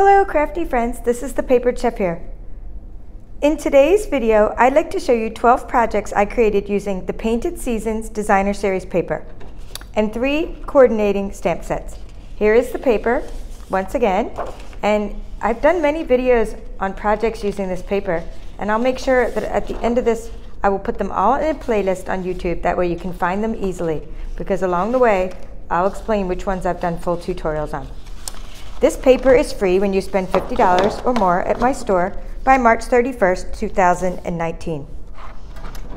Hello crafty friends, this is the Papered Chef here. In today's video, I'd like to show you 12 projects I created using the Painted Seasons Designer Series paper and 3 coordinating stamp sets. Here is the paper, once again, and I've done many videos on projects using this paper, and I'll make sure that at the end of this, I will put them all in a playlist on YouTube, that way you can find them easily, because along the way, I'll explain which ones I've done full tutorials on. This paper is free when you spend $50 or more at my store by March 31st, 2019.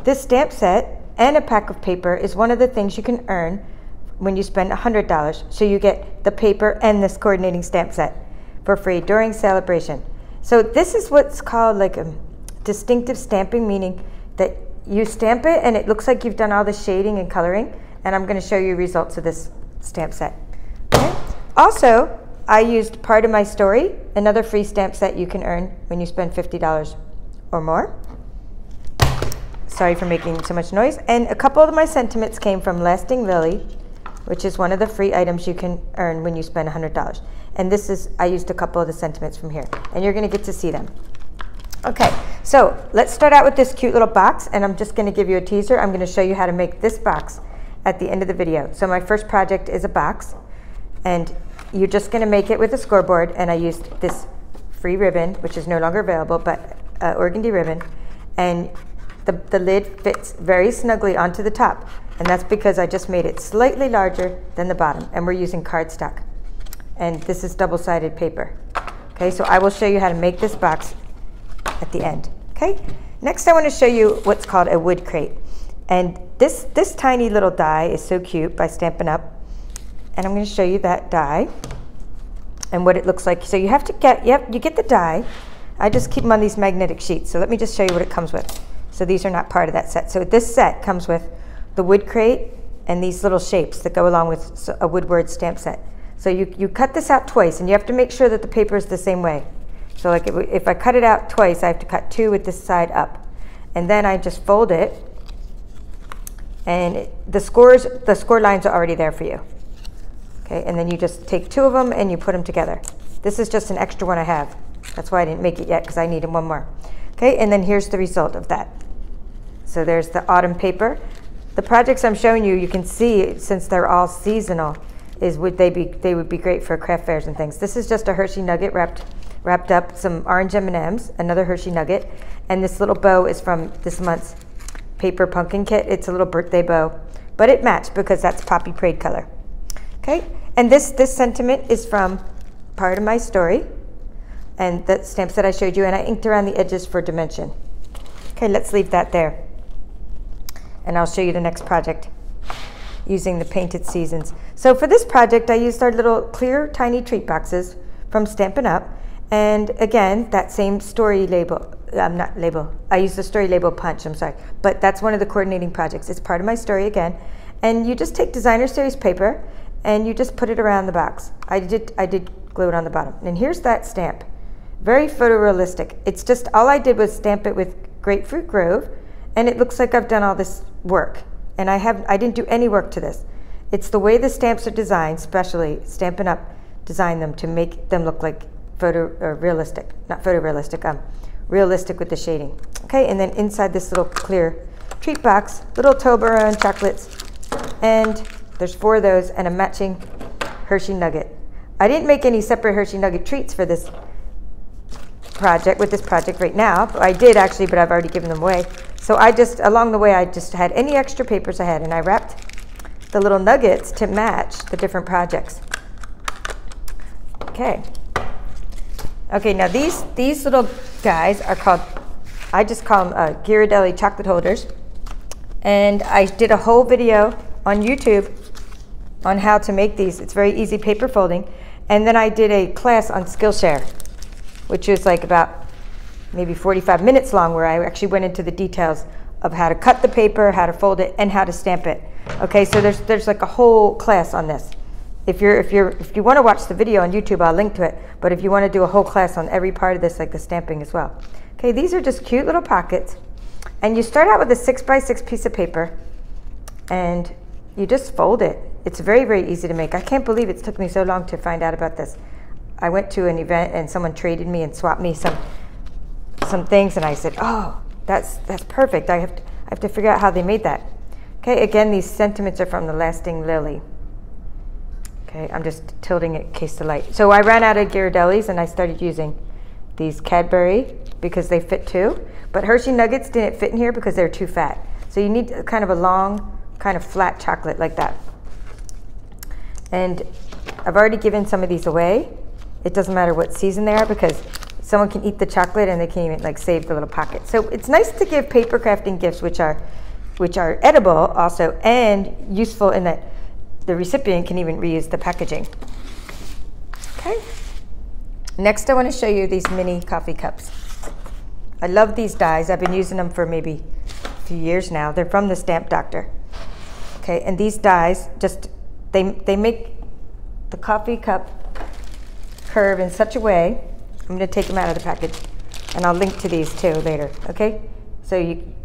This stamp set and a pack of paper is one of the things you can earn when you spend $100. So you get the paper and this coordinating stamp set for free during celebration. So this is what's called like a distinctive stamping, meaning that you stamp it and it looks like you've done all the shading and coloring, and I'm going to show you results of this stamp set. Okay. Also, I used Part of My Story, another free stamp set you can earn when you spend $50 or more. Sorry for making so much noise. And a couple of my sentiments came from Lasting Lily, which is one of the free items you can earn when you spend $100. And this is, I used a couple of the sentiments from here, and you're going to get to see them. Okay, so let's start out with this cute little box, and I'm just going to give you a teaser. I'm going to show you how to make this box at the end of the video. So my first project is a box, and you're just going to make it with a scoreboard, and I used this free ribbon, which is no longer available, but organdy ribbon, and the lid fits very snugly onto the top, and that's because I just made it slightly larger than the bottom, and we're using cardstock, and this is double-sided paper. Okay, so I will show you how to make this box at the end. Okay, next I want to show you what's called a wood crate, and this tiny little die is so cute by Stampin' Up. And I'm going to show you that die and what it looks like. So you have to get, you get the die. I just keep them on these magnetic sheets. So let me just show you what it comes with. So these are not part of that set. So this set comes with the wood crate and these little shapes that go along with a woodward stamp set. So you cut this out twice, and you have to make sure that the paper is the same way. So like if I cut it out twice, I have to cut 2 with this side up. And then I just fold it, and the score lines are already there for you. Okay, and then you just take 2 of them and you put them together. This is just an extra one I have. That's why I didn't make it yet, because I needed one more. Okay, and then here's the result of that. So there's the autumn paper. The projects I'm showing you, you can see, since they're all seasonal, they would be great for craft fairs and things. This is just a Hershey nugget wrapped up, some orange M&Ms, another Hershey nugget, and this little bow is from this month's paper pumpkin kit. It's a little birthday bow, but it matched because that's Poppy Parade color. Okay, and this sentiment is from Part of My Story, and the stamps that I showed you, and I inked around the edges for dimension. Okay, let's leave that there, and I'll show you the next project using the Painted Seasons. So for this project, I used our little clear tiny treat boxes from Stampin' Up, and again, that same story label, I used the story label punch, I'm sorry, but that's one of the coordinating projects. It's Part of My Story again, and you just take Designer Series paper, and you just put it around the box. I did glue it on the bottom. And here's that stamp. Very photorealistic. It's just, all I did was stamp it with Grapefruit Grove, and it looks like I've done all this work. And I didn't do any work to this. It's the way the stamps are designed, especially Stampin' Up designed them to make them look like realistic, not photorealistic, realistic with the shading. Okay, and then inside this little clear treat box, little Toblerone chocolates, and there's 4 of those and a matching Hershey nugget. I didn't make any separate Hershey nugget treats for this project, right now. I did actually, but I've already given them away. So I just, along the way, I just had any extra papers I had, and I wrapped the little nuggets to match the different projects. Okay. Okay, now these little guys are called, I just call them Ghirardelli chocolate holders. And I did a whole video on YouTube on how to make these. It's very easy paper folding. And then I did a class on Skillshare, which was like about maybe 45 minutes long, where I actually went into the details of how to cut the paper, how to fold it, and how to stamp it. Okay, so there's like a whole class on this. If you want to watch the video on YouTube, I'll link to it. But if you want to do a whole class on every part of this, like the stamping as well. Okay, these are just cute little pockets. And you start out with a 6x6 piece of paper, and you just fold it. It's very, very easy to make. I can't believe it took me so long to find out about this. I went to an event and someone traded me and swapped me some things, and I said, oh, that's perfect. I have to figure out how they made that. Okay, again, these sentiments are from The Lasting Lily. Okay, I'm just tilting it in case the light. So I ran out of Ghirardellis and I started using these Cadbury because they fit too. But Hershey Nuggets didn't fit in here because they're too fat. So you need kind of a long, kind of flat chocolate like that. And I've already given some of these away. It doesn't matter what season they are because someone can eat the chocolate and they can even like save the little pocket. So it's nice to give paper crafting gifts which are edible also and useful in that the recipient can even reuse the packaging. Okay. Next I want to show you these mini coffee cups. I love these dies. I've been using them for maybe a few years now. They're from the Stamp Doctor. Okay, and these dies just, they make the coffee cup curve in such a way. I'm going to take them out of the package and I'll link to these too later, okay? So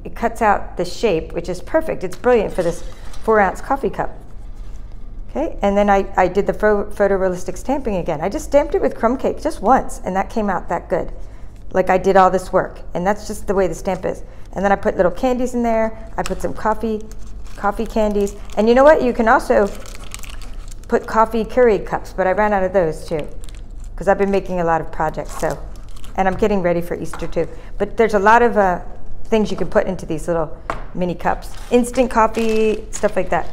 it cuts out the shape, which is perfect. It's brilliant for this 4-ounce coffee cup. Okay, and then I did the photorealistic stamping again. I just stamped it with crumb cake just once, and that came out that good. Like I did all this work, and that's just the way the stamp is. And then I put little candies in there. I put some coffee candies. And you know what? You can also put coffee Keurig cups, but I ran out of those too, because I've been making a lot of projects, so. And I'm getting ready for Easter too. But there's a lot of things you can put into these little mini cups. Instant coffee, stuff like that.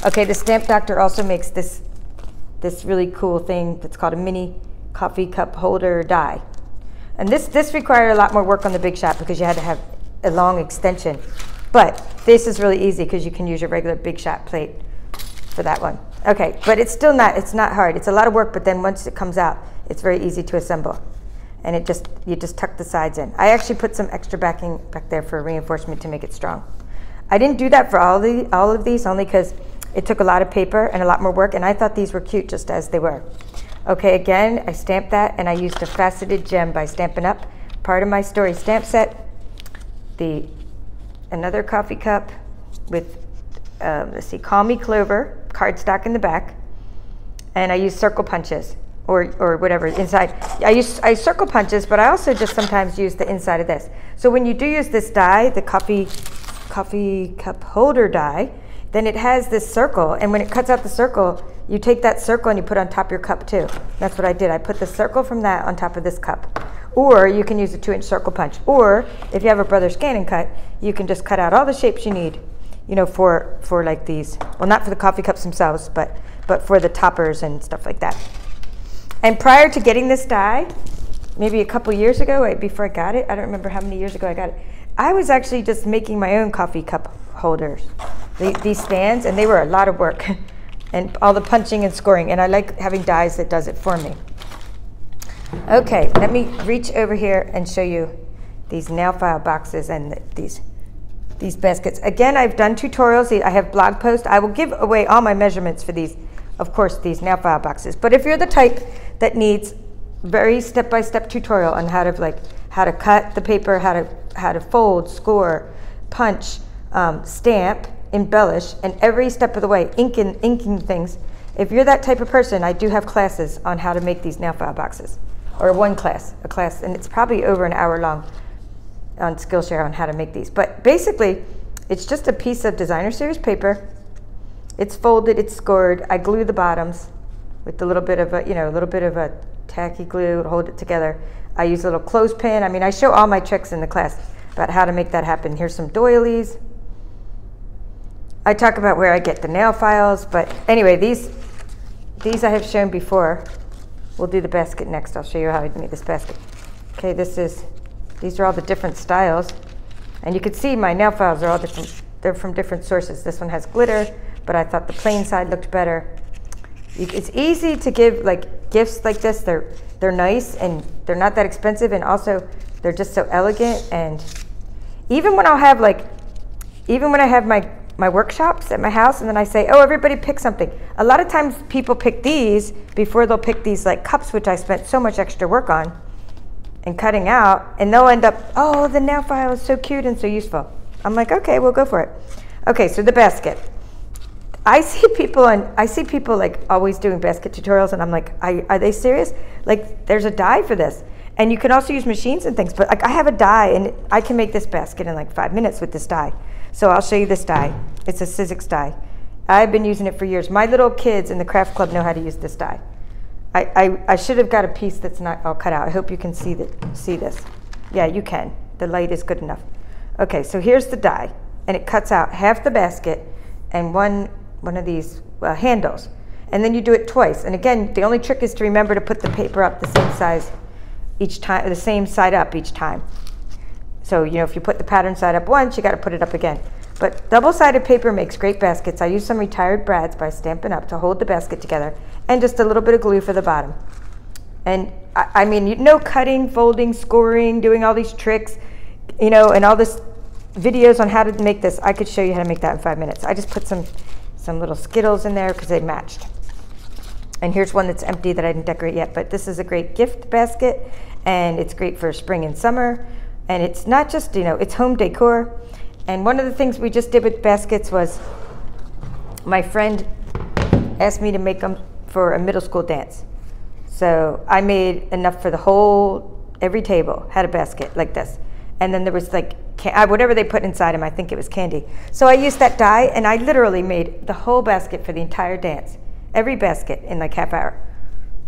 Okay, the Stamp Doctor also makes this really cool thing that's called a mini coffee cup holder die. And this required a lot more work on the Big Shot because you had to have a long extension. But this is really easy because you can use your regular Big Shot plate for that one. Okay, but it's still it's not hard. It's a lot of work, but then once it comes out, it's very easy to assemble. And you just tuck the sides in. I actually put some extra backing back there for reinforcement to make it strong. I didn't do that for all of these only because it took a lot of paper and a lot more work, and I thought these were cute just as they were. Okay, again, I stamped that, and I used a faceted gem by Stampin' Up, part of my story stamp set. Another coffee cup with, let's see, Call Me Clover, cardstock in the back, and I used circle punches, or whatever, inside. I circle punches, but I also just sometimes use the inside of this. So when you do use this die, the coffee cup holder die, then it has this circle, and when it cuts out the circle, you take that circle and you put it on top of your cup too. That's what I did. I put the circle from that on top of this cup. Or you can use a 2-inch circle punch. Or if you have a Brother ScanNCut, you can just cut out all the shapes you need, you know, for like these. Well, not for the coffee cups themselves, but for the toppers and stuff like that. And prior to getting this die, maybe a couple years ago, before I got it, I don't remember how many years ago I got it, I was actually just making my own coffee cup holders, these stands, and they were a lot of work. And all the punching and scoring, and I like having dies that does it for me. Okay, let me reach over here and show you these nail file boxes and these baskets. Again, I've done tutorials. I have blog posts. I will give away all my measurements for these, of course, these nail file boxes. But if you're the type that needs very step-by-step tutorial on how to cut the paper, how to fold, score, punch, stamp, embellish, and every step of the way, inking things. If you're that type of person, I do have classes on how to make these nail file boxes, or a class, and it's probably over an hour long on Skillshare on how to make these. But basically, it's just a piece of designer series paper. It's folded, it's scored. I glue the bottoms with a little bit of a tacky glue to hold it together. I use a little clothespin. I mean, I show all my tricks in the class about how to make that happen. Here's some doilies. I talk about where I get the nail files, but anyway, these I have shown before. We'll do the basket next. I'll show you how I make this basket. Okay, these are all the different styles, and you can see my nail files are all different. They're from different sources. This one has glitter, but I thought the plain side looked better. It's easy to give like gifts like this. They're nice and they're not that expensive, and also they're just so elegant. And even when I have my workshops at my house, and then I say, oh, everybody pick something. A lot of times people pick these before they'll pick these like cups, which I spent so much extra work on and cutting out, and they'll end up, oh, the nail file is so cute and so useful. I'm like, okay, we'll go for it. Okay, so the basket. I see people like always doing basket tutorials, and I'm like, are they serious? Like, there's a die for this. And you can also use machines and things, but like I have a die and I can make this basket in like 5 minutes with this die. So I'll show you this die. It's a Sizzix die. I've been using it for years. My little kids in the craft club know how to use this die. I should have got a piece that's not all cut out. I hope you can see this. Yeah, you can. The light is good enough. Okay, so here's the die, and it cuts out half the basket and one of these handles. And then you do it twice. And again, the only trick is to remember to put the paper up the same size each time, the same side up each time. So, you know, if you put the pattern side up once, you got to put it up again. But double-sided paper makes great baskets. I use some retired brads by Stampin' Up to hold the basket together, and just a little bit of glue for the bottom. And I mean, you know, cutting, folding, scoring, doing all these tricks, you know, and all this videos on how to make this. I could show you how to make that in 5 minutes. I just put some little Skittles in there because they matched. And here's one that's empty that I didn't decorate yet, but this is a great gift basket, and it's great for spring and summer. And it's not just, you know, it's home decor. And one of the things we just did with baskets was my friend asked me to make them for a middle school dance. So I made enough for every table had a basket like this. And then there was like, whatever they put inside them, I think it was candy. So I used that die, and I literally made the whole basket for the entire dance. Every basket in like half hour.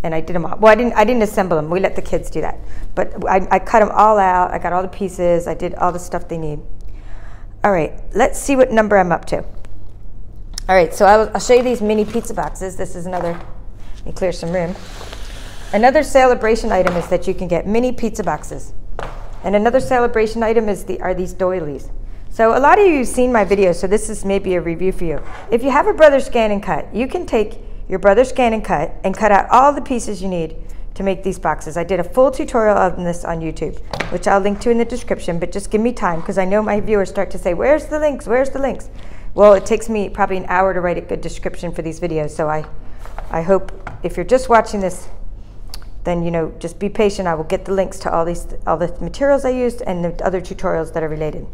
And I did them all. Well, I didn't assemble them. We let the kids do that. But I cut them all out. I got all the pieces. I did all the stuff they need. All right, let's see what number I'm up to. All right, so I'll show you these mini pizza boxes. This is another, let me clear some room. Another celebration item is that you can get mini pizza boxes. And another celebration item are these doilies. So a lot of you have seen my videos, so this is maybe a review for you. If you have a Brother ScanNCut, you can take your Brother ScanNCut and cut out all the pieces you need to make these boxes. I did a full tutorial on this on YouTube, which I'll link to in the description, but just give me time because I know my viewers start to say, where's the links, where's the links? Well, it takes me probably an hour to write a good description for these videos, so I hope if you're just watching this, then, you know, just be patient. I will get the links to all the materials I used and the other tutorials that are related.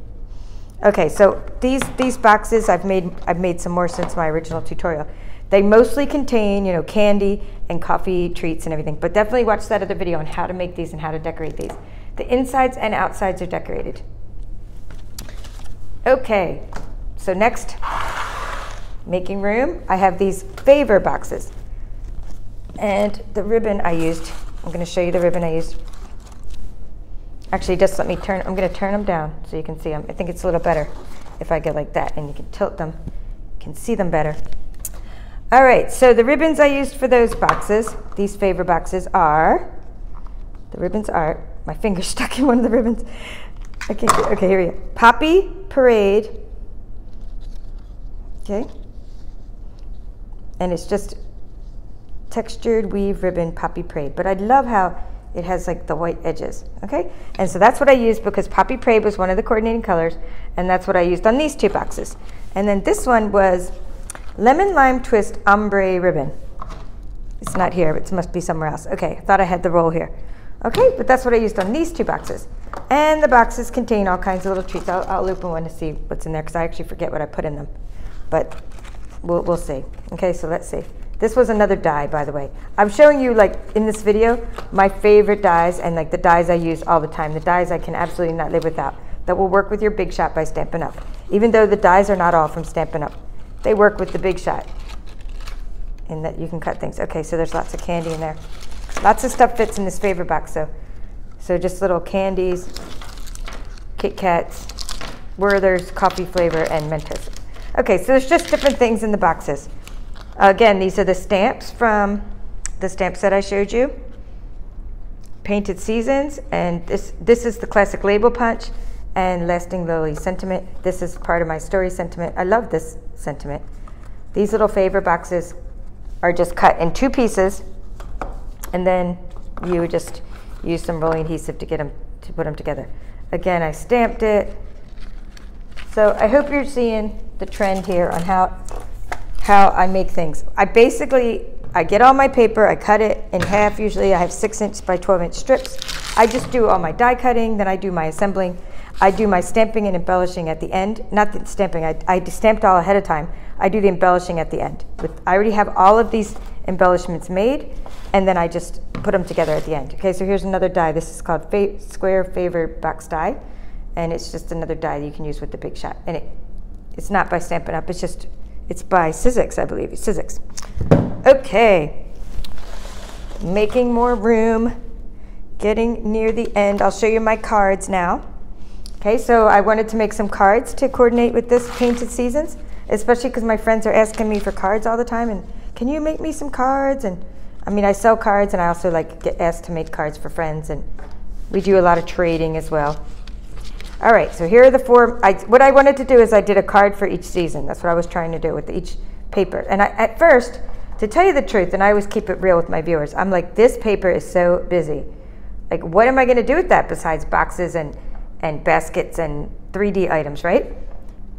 Okay, so these boxes, I've made some more since my original tutorial. They mostly contain, you know, candy and coffee treats and everything, but definitely watch that other video on how to make these and how to decorate these. The insides and outsides are decorated. Okay, so next, making room. I have these favor boxes. And the ribbon I used, I'm going to show you the ribbon I used. Actually, just let me I'm going to turn them down so you can see them. I think it's a little better if I go like that, and you can tilt them, you can see them better. All right, so the ribbons I used for those boxes, these favor boxes are, my finger's stuck in one of the ribbons. Okay, here we go. Poppy Parade, okay, and it's just textured weave ribbon Poppy Parade, but I love how it has like the white edges, okay? And so that's what I used because Poppy Parade was one of the coordinating colors, and that's what I used on these two boxes. And then this one was Lemon Lime Twist Ombre Ribbon. It's not here, but it must be somewhere else. Okay, I thought I had the roll here. Okay, but that's what I used on these two boxes. And the boxes contain all kinds of little treats. I'll open one to see what's in there because I actually forget what I put in them. But we'll see. Okay, so let's see. This was another die, by the way. I'm showing you, like, in this video, my favorite dies and, like, the dies I use all the time. The dies I can absolutely not live without. That will work with your Big Shot by Stampin' Up. Even though the dies are not all from Stampin' Up. They work with the Big Shot. And that you can cut things. Okay, so there's lots of candy in there. Lots of stuff fits in this favor box, so just little candies, Kit Kats, Werther's, coffee flavor, and Mentos. Okay, so there's just different things in the boxes. Again, these are the stamps from the stamp set I showed you. Painted Seasons, and this is the classic label punch and Lasting Lily sentiment. This is part of my story sentiment. I love this sentiment. These little favor boxes are just cut in 2 pieces, and then you would just use some rolling adhesive to put them together. Again, I stamped it. So I hope you're seeing the trend here on how I make things. I get all my paper, I cut it in half. Usually I have 6" by 12" strips. I just do all my die cutting, then I do my assembling. I do my stamping and embellishing at the end. Not the stamping, I stamped all ahead of time. I do the embellishing at the end. I already have all of these embellishments made, and then I just put them together at the end. Okay, so here's another die. This is called Square Favor Box Die, and it's just another die that you can use with the Big Shot. And it's not by Stampin' Up, it's by Sizzix, I believe. It's Sizzix. Okay, making more room, getting near the end. I'll show you my cards now. Okay, so I wanted to make some cards to coordinate with this Painted Seasons, especially because my friends are asking me for cards all the time, and can you make me some cards? And I mean, I sell cards, and I also get asked to make cards for friends, and we do a lot of trading as well. All right, so here are the four. What I wanted to do is I did a card for each season. That's what I was trying to do with each paper. And at first, to tell you the truth, and I always keep it real with my viewers, I'm like, this paper is so busy. Like, what am I going to do with that besides boxes and baskets and 3D items, right?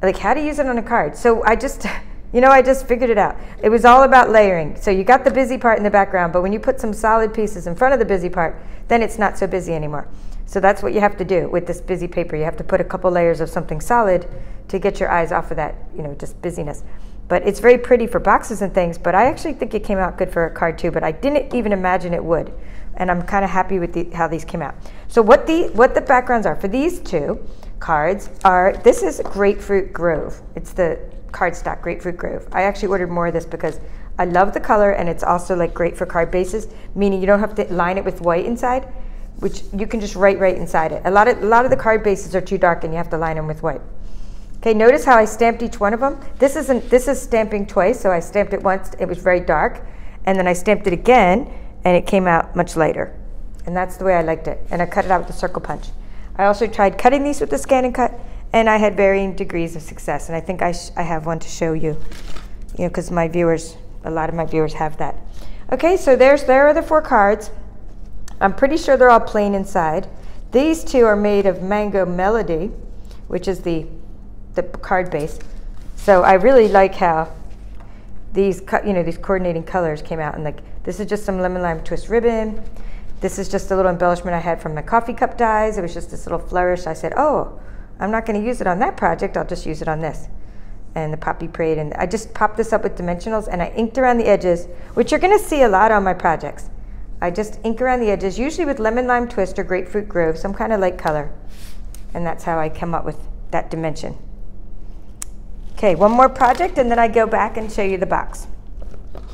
Like, how to use it on a card. So I just, I just figured it out. It was all about layering. So you got the busy part in the background, but when you put some solid pieces in front of the busy part, then it's not so busy anymore. So that's what you have to do with this busy paper. You have to put a couple layers of something solid to get your eyes off of that, just busyness. But it's very pretty for boxes and things, but I actually think it came out good for a card too, but I didn't even imagine it would. And I'm kind of happy with how these came out. So what the backgrounds are for these two cards are, this is Grapefruit Grove. It's the cardstock Grapefruit Grove. I actually ordered more of this because I love the color, and it's also like great for card bases, meaning you don't have to line it with white inside, which you can just write right inside it. A lot of the card bases are too dark, and you have to line them with white. Okay, notice how I stamped each one of them. This is stamping twice, so I stamped it once, it was very dark, and then I stamped it again, and it came out much lighter. And that's the way I liked it. And I cut it out with the circle punch. I also tried cutting these with the ScanNCut, and I had varying degrees of success. And I think I have one to show you, because my viewers, a lot of my viewers have that. Okay, so there are the four cards. I'm pretty sure they're all plain inside. These two are made of Mango Melody, which is the card base. So I really like how these coordinating colors came out, and this is just some lemon lime twist ribbon. This is just a little embellishment I had from my coffee cup dies. It was just this little flourish. I said, oh, I'm not going to use it on that project. I'll just use it on this. And the Poppy Parade. And I just popped this up with dimensionals, and I inked around the edges, which you're going to see a lot on my projects. I just ink around the edges, usually with lemon lime twist or Grapefruit Grove, some kind of light color. And that's how I come up with that dimension. Okay, one more project, and then I go back and show you the box.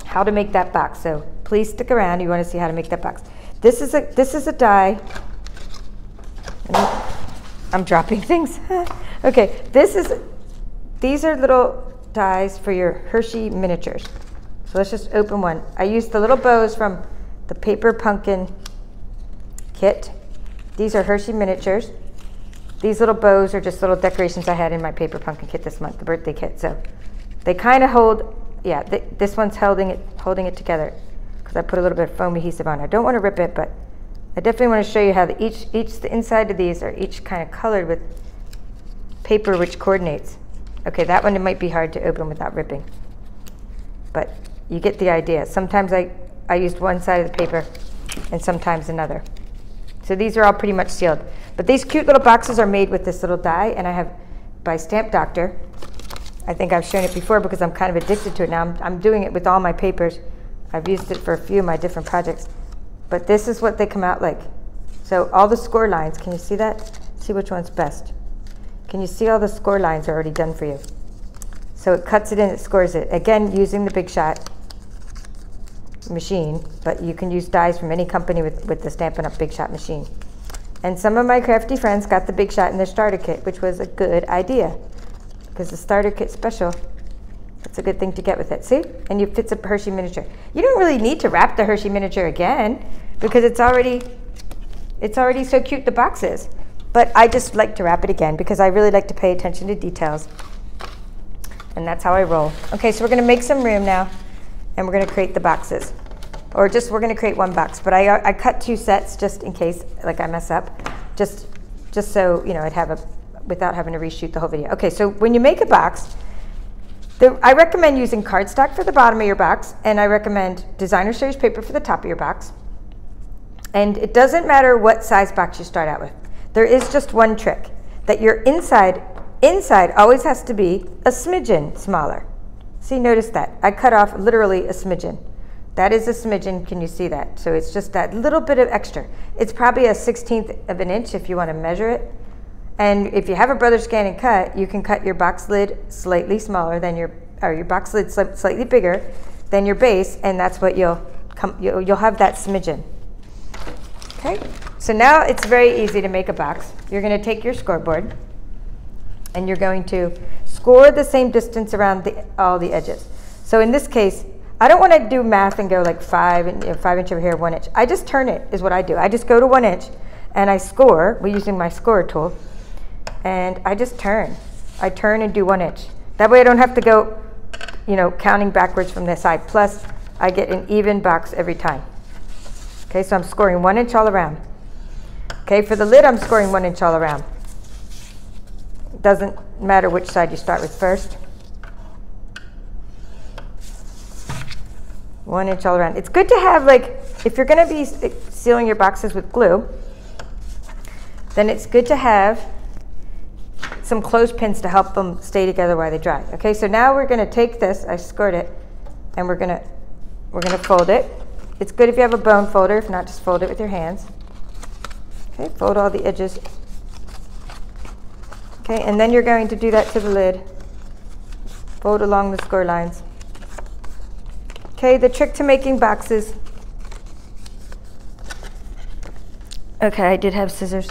How to make that box. So please stick around. You want to see how to make that box. This is a die. I'm dropping things. Okay, these are little dies for your Hershey Miniatures. So let's just open one. I used the little bows from the Paper Pumpkin kit. These are Hershey Miniatures. These little bows are just little decorations I had in my Paper Pumpkin kit this month, the birthday kit. So they kind of hold, yeah, this one's holding it together because I put a little bit of foam adhesive on. I don't want to rip it, but I definitely want to show you how the inside of these are each kind of colored with paper which coordinates. Okay, that one, it might be hard to open without ripping, but you get the idea. Sometimes I used one side of the paper and sometimes another. So these are all pretty much sealed. But these cute little boxes are made with this little die, and I have by Stamp Doctor. I think I've shown it before because I'm kind of addicted to it now. I'm doing it with all my papers. I've used it for a few of my different projects. But this is what they come out like. So all the score lines, can you see that? See which one's best. Can you see all the score lines are already done for you? So it cuts it in, it scores it. Again, using the Big Shot machine, but you can use dies from any company with the Stampin' Up! Big Shot machine. And some of my crafty friends got the Big Shot in their starter kit, which was a good idea because the starter kit special, that's a good thing to get with it. See? And it fits a Hershey Miniature. You don't really need to wrap the Hershey Miniature again because it's already so cute, the box is. But I just like to wrap it again because I really like to pay attention to details. And that's how I roll. Okay, so we're going to make some room now, and we're going to create the boxes. Or just, we're going to create one box. But I cut two sets just in case, like I mess up, just so, I'd have without having to reshoot the whole video. Okay, so when you make a box, I recommend using cardstock for the bottom of your box, and I recommend designer series paper for the top of your box. And it doesn't matter what size box you start out with. There is just one trick, that your inside always has to be a smidgen smaller. See, notice that. I cut off literally a smidgen. That is a smidgen, can you see that? So it's just that little bit of extra. It's probably a 1/16 of an inch if you want to measure it. And if you have a Brother ScanNCut, you can cut your box lid slightly smaller than your box lid slightly bigger than your base, and that's what you'll have that smidgen. Okay, so now it's very easy to make a box. You're going to take your scoreboard, and you're going to score the same distance around all the edges. So in this case, I don't want to do math and go like 5 inch over here, 1 inch. I just turn it, is what I do. I just go to 1 inch, and I score. We're using my score tool, and I just turn. I turn and do 1 inch. That way I don't have to go, counting backwards from this side. Plus, I get an even box every time. Okay, so I'm scoring 1 inch all around. Okay, for the lid, I'm scoring 1 inch all around. Doesn't matter which side you start with first. 1 inch all around. It's good to have, if you're going to be sealing your boxes with glue, then it's good to have some clothespins to help them stay together while they dry. Okay, so now we're going to take this, I scored it, and we're going to fold it. It's good if you have a bone folder, if not, just fold it with your hands. Okay, fold all the edges. Okay, and then you're going to do that to the lid. Fold along the score lines. Okay, the trick to making boxes. Okay, I did have scissors.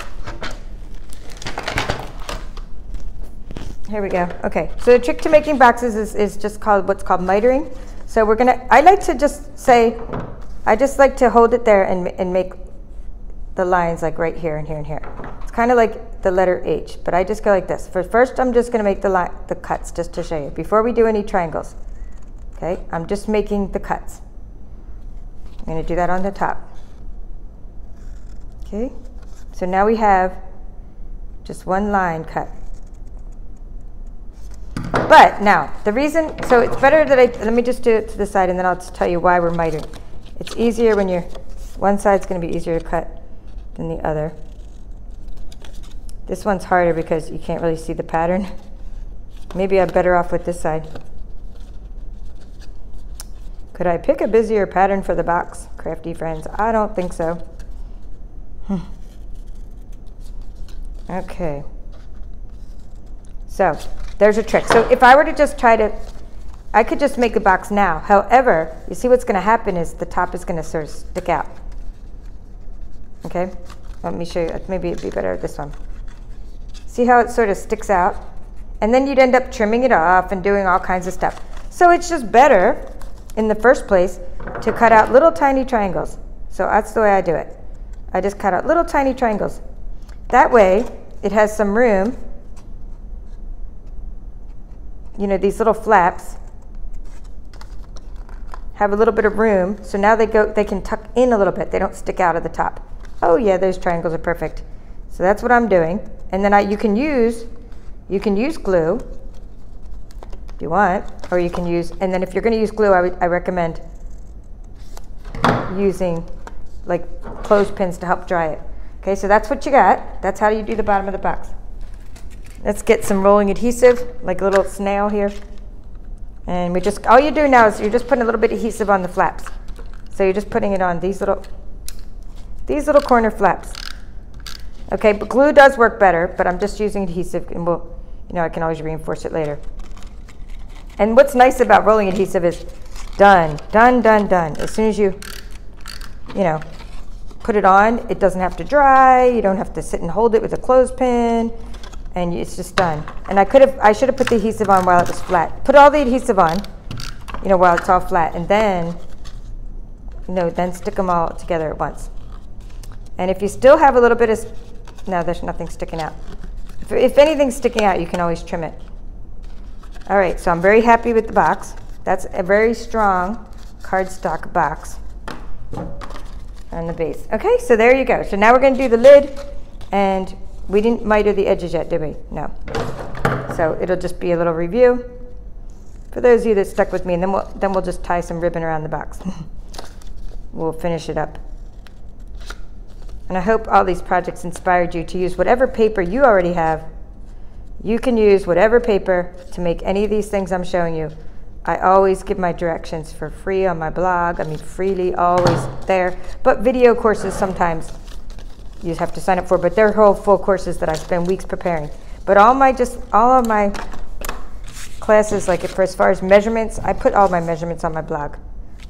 Here we go. Okay, so the trick to making boxes is just what's called mitering. So I like to just say, I just like to hold it there and make the lines like right here and here and here. It's kind of like the letter H, but I just go like this. First, I'm just going to make the cuts just to show you before we do any triangles. Okay, I'm just making the cuts. I'm going to do that on the top. Okay, so now we have just one line cut. But now, the reason, so it's better that let me just do it to the side and then I'll just tell you why we're mitering. It's easier when one side's going to be easier to cut than the other. This one's harder because you can't really see the pattern. Maybe I'm better off with this side. Could I pick a busier pattern for the box, crafty friends? I don't think so. Okay. So, there's a trick. So if I were to just I could just make a box now. However, you see what's going to happen is the top is going to sort of stick out. Okay? Let me show you. Maybe it'd be better this one. See how it sort of sticks out? And then you'd end up trimming it off and doing all kinds of stuff. So it's just better, in the first place, to cut out little tiny triangles. So that's the way I do it. I just cut out little tiny triangles. That way, it has some room. These little flaps have a little bit of room, so now they can tuck in a little bit. They don't stick out of the top. Oh yeah, those triangles are perfect. So that's what I'm doing. And then you can use glue if you want, or you can use, and then if you're going to use glue, I recommend using clothespins to help dry it. Okay, so that's what you got. That's how you do the bottom of the box. Let's get some rolling adhesive, like a little snail here. And all you do now is you're just putting a little bit of adhesive on the flaps. So you're just putting it on these little corner flaps. Okay, but glue does work better, but I'm just using adhesive, and I can always reinforce it later. And what's nice about rolling adhesive is done, done, done, done. As soon as you put it on, it doesn't have to dry. You don't have to sit and hold it with a clothespin. And it's just done. And I should have put the adhesive on while it was flat. Put all the adhesive on, while it's all flat, and then, then stick them all together at once. And if you still have a little bit of, no, there's nothing sticking out. If anything's sticking out, you can always trim it. All right, so I'm very happy with the box. That's a very strong cardstock box on the base. Okay, so there you go. So now we're going to do the lid, and we didn't miter the edges yet, did we? No. So it'll just be a little review for those of you that stuck with me, and then we'll just tie some ribbon around the box. We'll finish it up. And I hope all these projects inspired you to use whatever paper you already have. You can use whatever paper to make any of these things I'm showing you. I always give my directions for free on my blog. I mean, freely, always there. But video courses sometimes you have to sign up for, but they're whole full courses that I spend weeks preparing. But all of my classes, like for as far as measurements, I put all my measurements on my blog.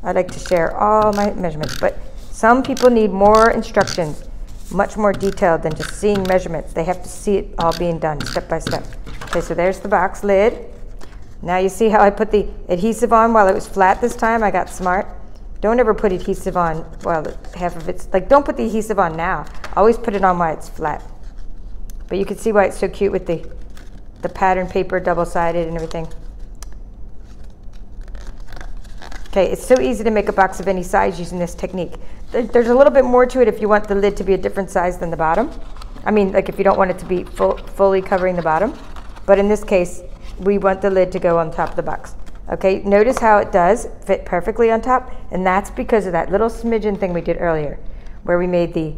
I like to share all my measurements, but some people need more instructions, much more detailed than just seeing measurements. They have to see it all being done step by step. Okay, so there's the box lid. Now you see how I put the adhesive on while it was flat this time? I got smart. Don't ever put adhesive on while half of it's, like, don't put the adhesive on now. Always put it on while it's flat. But you can see why it's so cute with the pattern paper, double-sided and everything. Okay, it's so easy to make a box of any size using this technique. There's a little bit more to it if you want the lid to be a different size than the bottom. I mean, like if you don't want it to be fully covering the bottom. But in this case, we want the lid to go on top of the box. Okay, notice how it does fit perfectly on top, and that's because of that little smidgen thing we did earlier, where we made the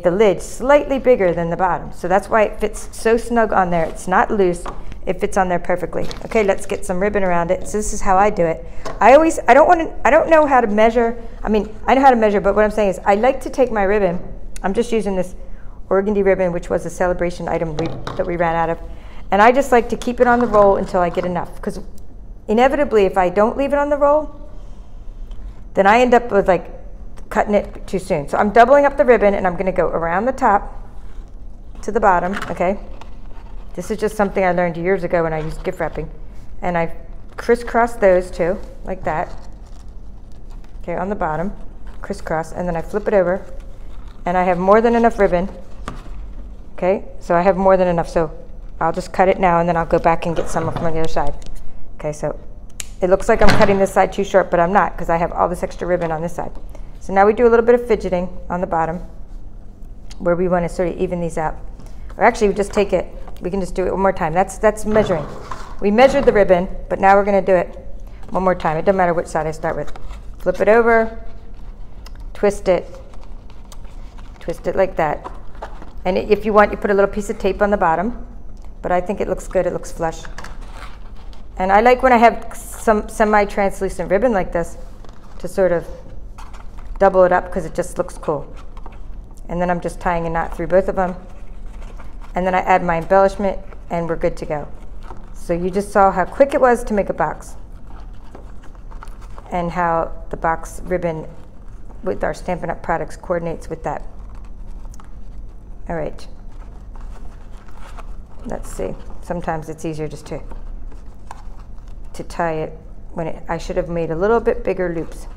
lid slightly bigger than the bottom. So that's why it fits so snug on there. It's not loose, it fits on there perfectly. Okay, let's get some ribbon around it. So this is how I do it. I don't know how to measure. I mean, I know how to measure, but what I'm saying is I like to take my ribbon. I'm just using this organdy ribbon, which was a celebration item that we ran out of. And I just like to keep it on the roll until I get enough, because inevitably if I don't leave it on the roll, then I end up with like cutting it too soon. So I'm doubling up the ribbon, and I'm going to go around the top to the bottom. Okay, this is just something I learned years ago when I used gift wrapping, and I crisscross those two like that. Okay, on the bottom, crisscross, and then I flip it over, and I have more than enough ribbon. Okay, so I have more than enough, so I'll just cut it now, and then I'll go back and get some from the other side. Okay, so it looks like I'm cutting this side too short, but I'm not, because I have all this extra ribbon on this side. So now we do a little bit of fidgeting on the bottom, where we want to sort of even these out. Or actually, we just take it. We can just do it one more time. That's measuring. We measured the ribbon, but now we're going to do it one more time. It doesn't matter which side I start with. Flip it over, twist it like that. And if you want, you put a little piece of tape on the bottom, but I think it looks good. It looks flush. And I like when I have some semi-translucent ribbon like this to sort of double it up, because it just looks cool. And then I'm just tying a knot through both of them. And then I add my embellishment, and we're good to go. So you just saw how quick it was to make a box, and how the box ribbon with our Stampin' Up! Products coordinates with that. All right. Let's see. Sometimes it's easier just to tie it when I should have made a little bit bigger loops.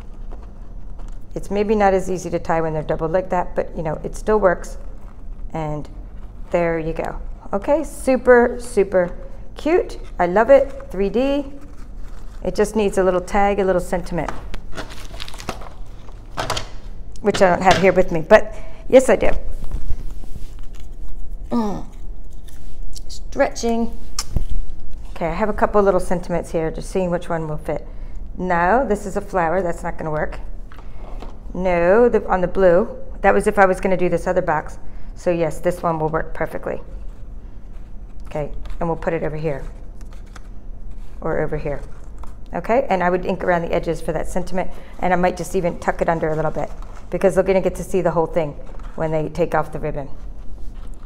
It's maybe not as easy to tie when they're doubled like that, but you know, it still works. And there you go. Okay, super, super cute. I love it. 3D. It just needs a little tag, a little sentiment, which I don't have here with me, but yes, I do. Stretching. Okay, I have a couple little sentiments here, just seeing which one will fit. No, this is a flower. That's not going to work. No, on the blue. That was if I was going to do this other box. So yes, this one will work perfectly. Okay, and we'll put it over here. Or over here. Okay, and I would ink around the edges for that sentiment, and I might just even tuck it under a little bit, because they're going to get to see the whole thing when they take off the ribbon.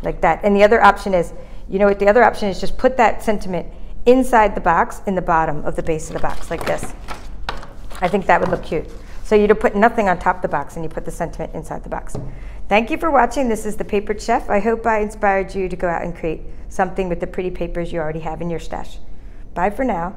Like that. And the other option is, you know what, the other option is just put that sentiment inside the box, in the bottom of the base of the box, like this. I think that would look cute. So you put nothing on top of the box, and you put the sentiment inside the box. Thank you for watching. This is The Papered Chef. I hope I inspired you to go out and create something with the pretty papers you already have in your stash. Bye for now.